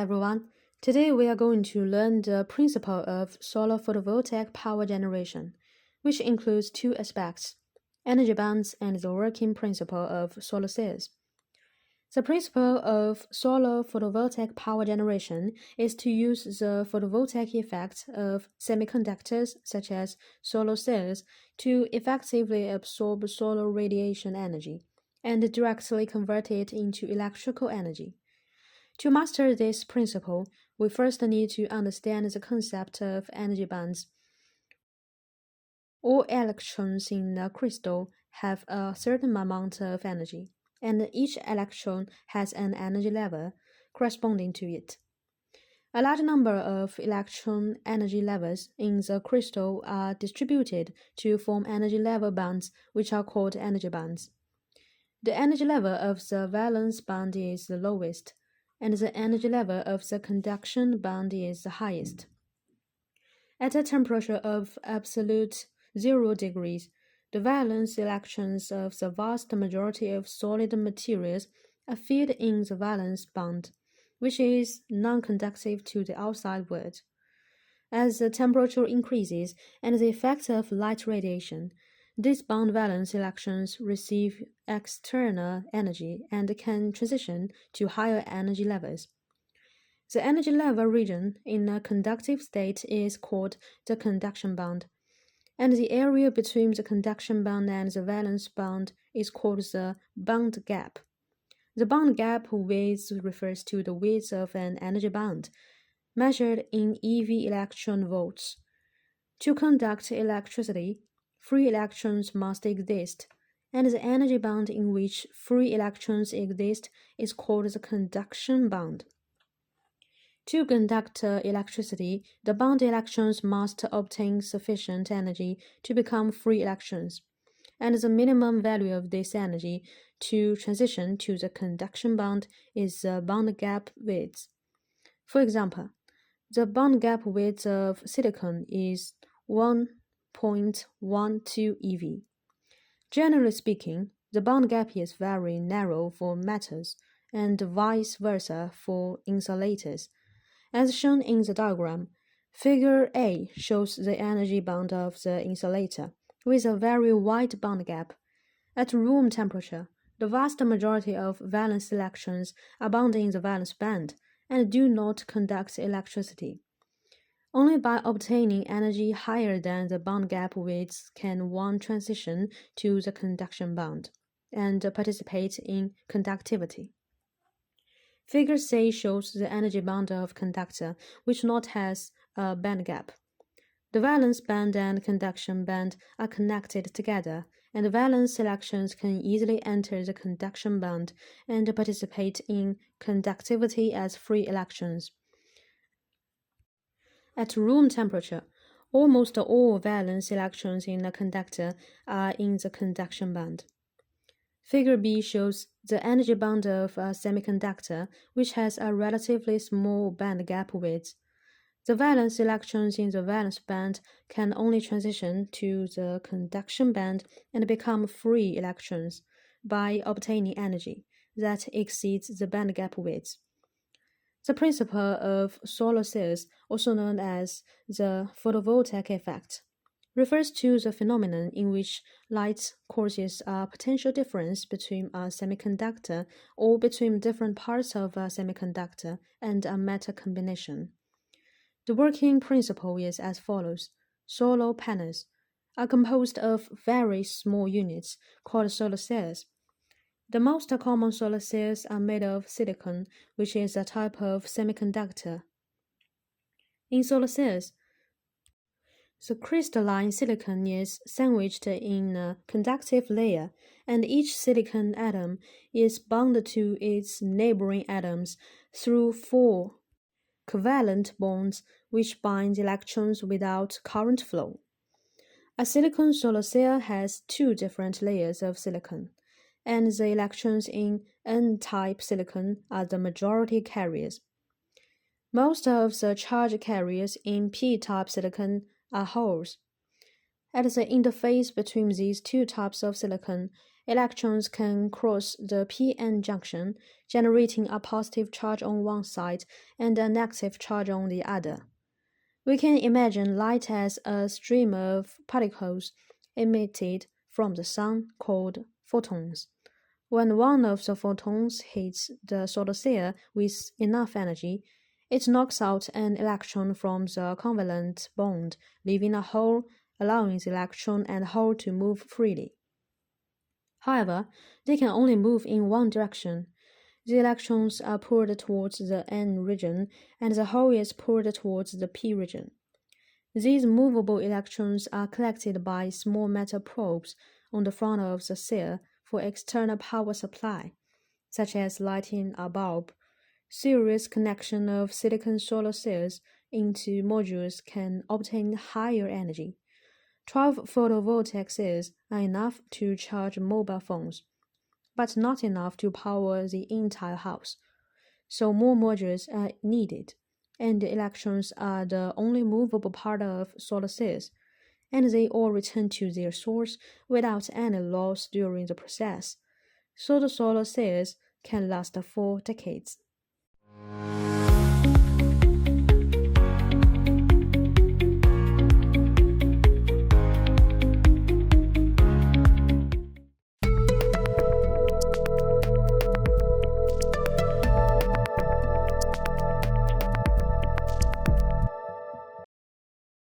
everyone. Today we are going to learn the principle of solar photovoltaic power generation, which includes two aspects, energy bands and the working principle of solar cells. The principle of solar photovoltaic power generation is to use the photovoltaic effect of semiconductors such as solar cells to effectively absorb solar radiation energy and directly convert it into electrical energy. To master this principle, we first need to understand the concept of energy bands. All electrons in a crystal have a certain amount of energy, and each electron has an energy level corresponding to it. A large number of electron energy levels in the crystal are distributed to form energy level bands, which are called energy bands. The energy level of the valence band is the lowest, and the energy level of the conduction band is the highest. At a temperature of absolute 0 degrees, the valence electrons of the vast majority of solid materials are filled in the valence band, which is non-conductive to the outside world. As the temperature increases and the effect of light radiation, these bound valence electrons receive external energy and can transition to higher energy levels. The energy level region in a conductive state is called the conduction band, and the area between the conduction band and the valence band is called the band gap. The band gap width refers to the width of an energy band, measured in eV electron volts. To conduct electricity, free electrons must exist, and the energy band in which free electrons exist is called the conduction band. To conduct electricity, the bound electrons must obtain sufficient energy to become free electrons, and the minimum value of this energy to transition to the conduction band is the band gap width. For example, the band gap width of silicon is 1.12 eV. Generally speaking, the band gap is very narrow for metals and vice versa for insulators. As shown in the diagram, Figure A shows the energy band of the insulator with a very wide band gap. At room temperature, the vast majority of valence electrons are bound in the valence band and do not conduct electricity. Only by obtaining energy higher than the band gap width can one transition to the conduction band and participate in conductivity. Figure C shows the energy band of conductor, which not has a band gap. The valence band and conduction band are connected together, and the valence electrons can easily enter the conduction band and participate in conductivity as free electrons. At room temperature, almost all valence electrons in a conductor are in the conduction band. Figure B shows the energy band of a semiconductor, which has a relatively small band gap width. The valence electrons in the valence band can only transition to the conduction band and become free electrons by obtaining energy that exceeds the band gap width. The principle of solar cells, also known as the photovoltaic effect, refers to the phenomenon in which light causes a potential difference between a semiconductor or between different parts of a semiconductor and a metal combination. The working principle is as follows. Solar panels are composed of very small units called solar cells. The most common solar cells are made of silicon, which is a type of semiconductor. In solar cells, the crystalline silicon is sandwiched in a conductive layer, and each silicon atom is bound to its neighboring atoms through 4 covalent bonds which bind electrons without current flow. A silicon solar cell has 2 different layers of silicon, and the electrons in N-type silicon are the majority carriers. Most of the charge carriers in P-type silicon are holes. At the interface between these two types of silicon, electrons can cross the p-n junction, generating a positive charge on one side and a negative charge on the other. We can imagine light as a stream of particles emitted from the sun called photons. When one of the photons hits the solar cell with enough energy, it knocks out an electron from the covalent bond, leaving a hole, allowing the electron and hole to move freely. However, they can only move in one direction. The electrons are pulled towards the N region, and the hole is pulled towards the P region. These movable electrons are collected by small metal probes on the front of the cell for external power supply, such as lighting a bulb. Series connection of silicon solar cells into modules can obtain higher energy. 12 photovoltaic cells are enough to charge mobile phones, but not enough to power the entire house. So more modules are needed, and the electrons are the only movable part of solar cells, and they all return to their source without any loss during the process. So the solar cells can last for decades.